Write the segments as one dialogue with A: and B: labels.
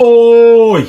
A: Oh,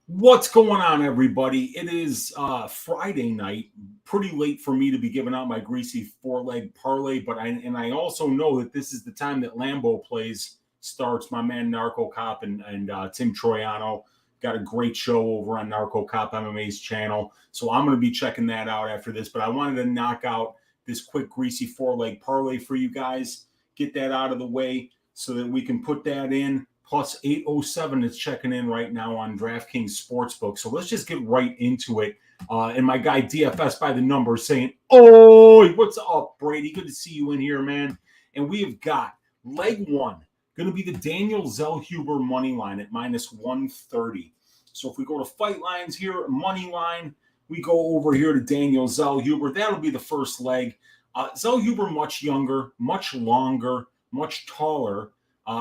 A: what's going on, everybody? It is Friday night, pretty late for me to be giving out my Greasy four-leg parlay, but I also know that this is the time that Lambeau plays starts. My man Narco Cop and Tim Troiano got a great show over on Narco Cop MMA's channel, so I'm going to be checking that out after this. But I wanted to knock out this quick Greasy four-leg parlay for you guys, get that out of the way so that we can put that in. Plus 807 is checking in right now on DraftKings Sportsbook. So let's just get right into it. And my guy DFS by the numbers saying, "Oh, what's up, Brady? Good to see you in here, man." And we have got leg one, going to be the Daniel Zellhuber money line at minus 130. So if we go to fight lines here, money line, we go over here to Daniel Zellhuber. That'll be the first leg. Zellhuber much younger, much longer, much taller,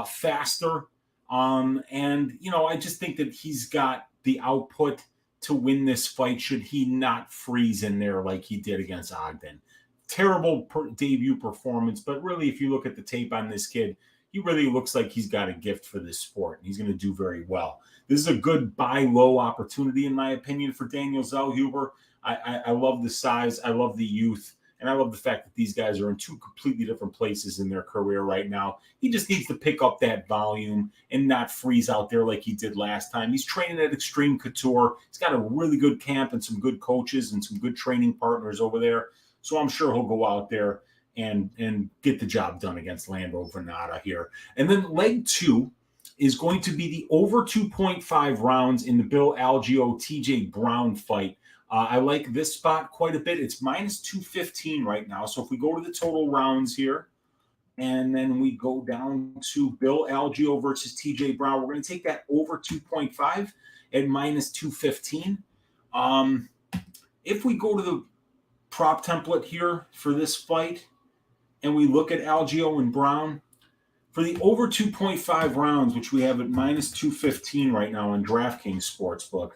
A: faster. And, I just think that he's got the output to win this fight should he not freeze in there like he did against Ogden. Terrible debut performance, but really, if you look at the tape on this kid, he really looks like he's got a gift for this sport, and he's going to do very well. This is a good buy low opportunity, in my opinion, for Daniel Zellhuber. I love the size. I love the youth. And I love the fact that these guys are in two completely different places in their career right now. He just needs to pick up that volume and not freeze out there like he did last time. He's training at Extreme Couture. He's got a really good camp and some good coaches and some good training partners over there. So I'm sure he'll go out there and get the job done against Lambeau Granada here. And then leg two is going to be the over 2.5 rounds in the Bill Algeo TJ Brown fight. I like this spot quite a bit. It's minus 215 right now. So if we go to the total rounds here, and then we go down to Bill Algeo versus TJ Brown, we're going to take that over 2.5 at minus 215. If we go to the prop template here for this fight, and we look at Algeo and Brown, for the over 2.5 rounds, which we have at minus 215 right now on DraftKings Sportsbook,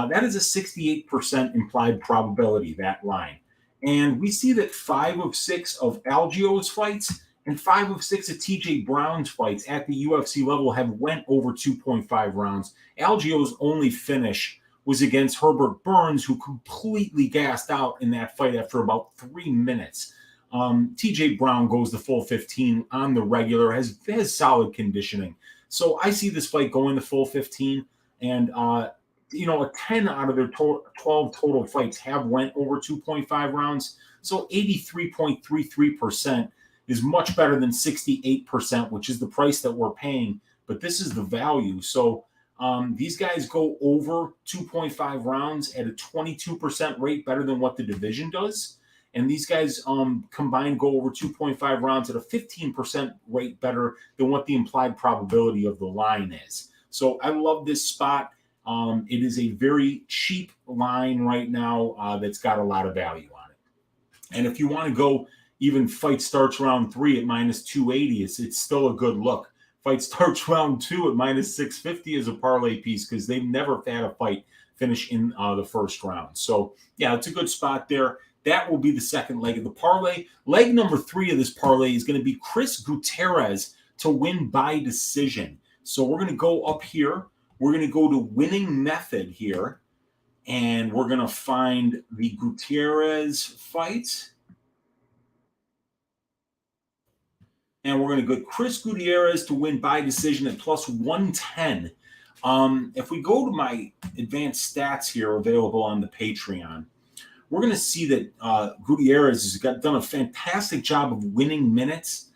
A: that is a 68% implied probability, that line. And we see that 5 of 6 of Algeo's fights and 5 of 6 of TJ Brown's fights at the UFC level have went over 2.5 rounds. Algeo's only finish was against Herbert Burns, who completely gassed out in that fight after about 3 minutes. TJ Brown goes the full 15 on the regular, has solid conditioning. So I see this fight going the full 15, and a 10 out of their 12 total fights have went over 2.5 rounds. So 83.33% is much better than 68%, which is the price that we're paying. But this is the value. So these guys go over 2.5 rounds at a 22% rate, better than what the division does. And these guys combined go over 2.5 rounds at a 15% rate better than what the implied probability of the line is. So I love this spot. It is a very cheap line right now that's got a lot of value on it. And if you want to go even fight starts round 3 at minus 280, it's still a good look. Fight starts round 2 at minus 650 is a parlay piece because they've never had a fight finish in the first round. So, yeah, it's a good spot there. That will be the second leg of the parlay. Leg number 3 of this parlay is going to be Chris Gutierrez to win by decision. So we're going to go up here. We're going to go to winning method here, and we're going to find the Gutierrez fight. And we're going to go Chris Gutierrez to win by decision at plus 110. If we go to my advanced stats here available on the Patreon, we're going to see that Gutierrez has done a fantastic job of winning minutes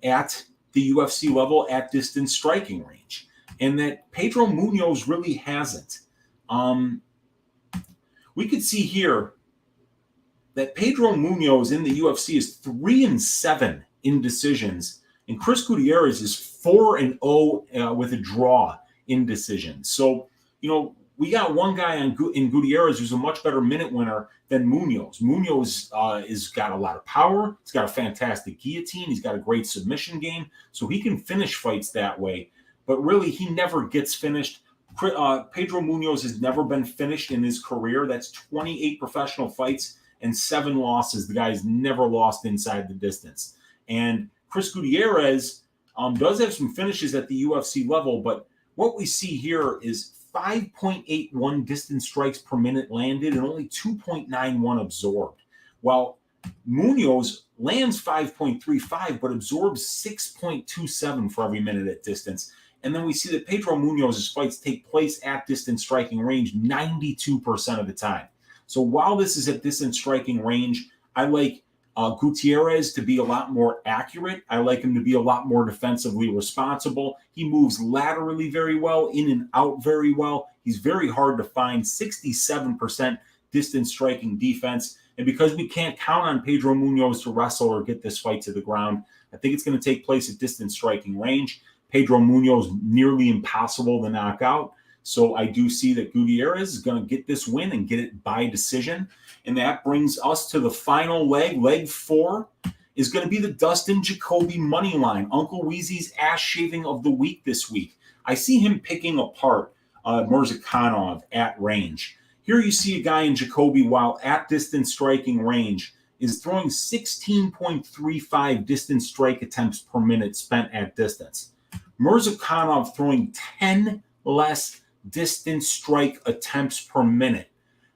A: at the UFC level at distance striking range, and that Pedro Munoz really hasn't. We could see here that Pedro Munoz in the UFC is 3-7 in decisions, and Chris Gutierrez is 4-0 with a draw in decisions. So, we got one guy in Gutierrez who's a much better minute winner than Munoz. Munoz has got a lot of power. He's got a fantastic guillotine. He's got a great submission game, so he can finish fights that way. But really, he never gets finished. Pedro Munoz has never been finished in his career. That's 28 professional fights and 7 losses. The guy's never lost inside the distance. And Chris Gutierrez does have some finishes at the UFC level, but what we see here is 5.81 distance strikes per minute landed and only 2.91 absorbed. While Munoz lands 5.35 but absorbs 6.27 for every minute at distance. And then we see that Pedro Munoz's fights take place at distance striking range 92% of the time. So while this is at distance striking range, I like Gutierrez to be a lot more accurate. I like him to be a lot more defensively responsible. He moves laterally very well, in and out very well. He's very hard to find, 67% distance striking defense. And because we can't count on Pedro Munoz to wrestle or get this fight to the ground, I think it's going to take place at distance striking range. Pedro Munoz nearly impossible to knock out. So I do see that Gutierrez is going to get this win and get it by decision. And that brings us to the final leg. Leg 4 is going to be the Dustin Jacoby money line. Uncle Weezy's ass shaving of the week this week. I see him picking apart Murzakanov at range. Here you see a guy in Jacoby, while at distance striking range, is throwing 16.35 distance strike attempts per minute spent at distance. Murzakanov throwing 10 less distance strike attempts per minute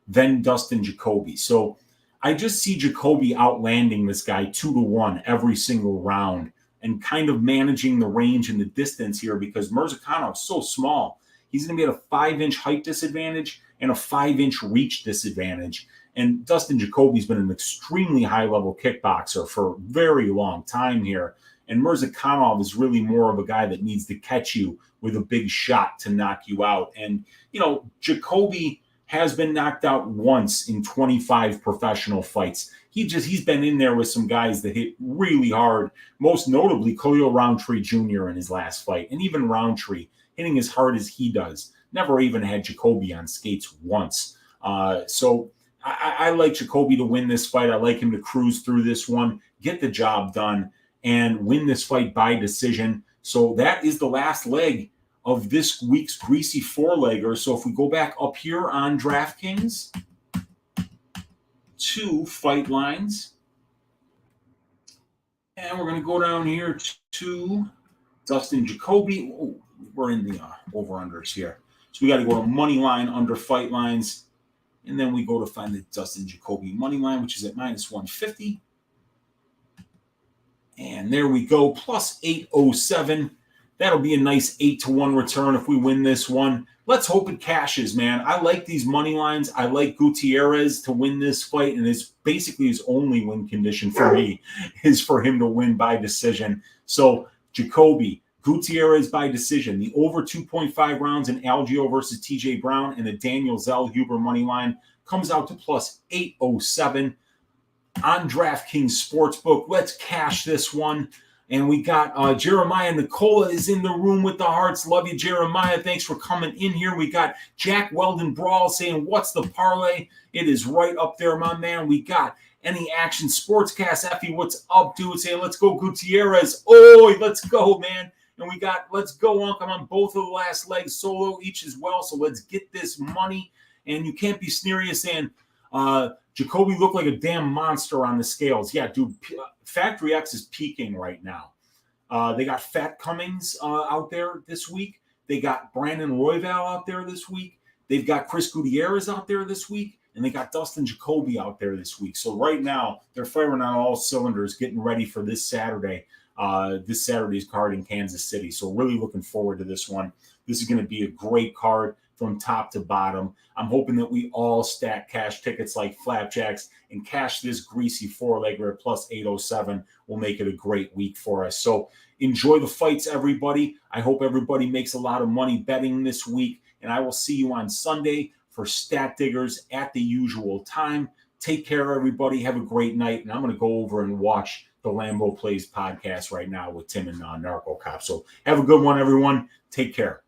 A: than Dustin Jacoby. So I just see Jacoby outlanding this guy 2-1 every single round and kind of managing the range and the distance here because Murzakanov is so small. He's going to be at a 5-inch height disadvantage and a 5-inch reach disadvantage. And Dustin Jacoby's been an extremely high-level kickboxer for a very long time here. And Murzakanov is really more of a guy that needs to catch you with a big shot to knock you out. And, you know, Jacoby has been knocked out once in 25 professional fights. He's been in there with some guys that hit really hard, most notably Khalil Roundtree Jr. in his last fight. And even Roundtree hitting as hard as he does. Never even had Jacoby on skates once. So I like Jacoby to win this fight. I like him to cruise through this one, get the job done, and win this fight by decision. So that is the last leg of this week's Greasy 4-legger. So if we go back up here on DraftKings to fight lines, and we're going to go down here to Dustin Jacoby. Oh, we're in the over-unders here. So we got to go to money line under fight lines, and then we go to find the Dustin Jacoby money line, which is at -150. And there we go, plus 807. That'll be a nice 8-1 return if we win this one. Let's hope it cashes, man. I like these money lines. I like Gutierrez to win this fight, and it's basically his only win condition for me is for him to win by decision. So Jacoby, Gutierrez by decision, the over 2.5 rounds in Algeo versus TJ Brown, and the Daniel Zellhuber money line comes out to plus 807 on DraftKings Sportsbook. Let's cash this one. And we got Jeremiah Nicola is in the room with the hearts. Love you, Jeremiah. Thanks for coming in here. We got Jack Weldon Brawl saying, what's the parlay? It is right up there, my man. We got Any Action Sportscast. Effie, what's up, dude? Saying, let's go, Gutierrez. Oh, let's go, man. And we got, let's go, Unc. I'm on both of the last legs solo each as well. So let's get this money. And you can't be sneery saying, Jacoby looked like a damn monster on the scales. Yeah, dude, Factory X is peaking right now. They got Fat Cummings out there this week. They got Brandon Royval out there this week. They've got Chris Gutierrez out there this week. And they got Dustin Jacoby out there this week. So right now, they're firing on all cylinders, getting ready for this Saturday. This Saturday's card in Kansas City. So really looking forward to this one. This is going to be a great card from top to bottom. I'm hoping that we all stack cash tickets like flapjacks and cash this Greasy 4-legger at plus 807 will make it a great week for us. So enjoy the fights, everybody. I hope everybody makes a lot of money betting this week. And I will see you on Sunday for Stat Diggers at the usual time. Take care, everybody. Have a great night. And I'm going to go over and watch the Lambo Plays podcast right now with Tim and Narco Cop. So have a good one, everyone. Take care.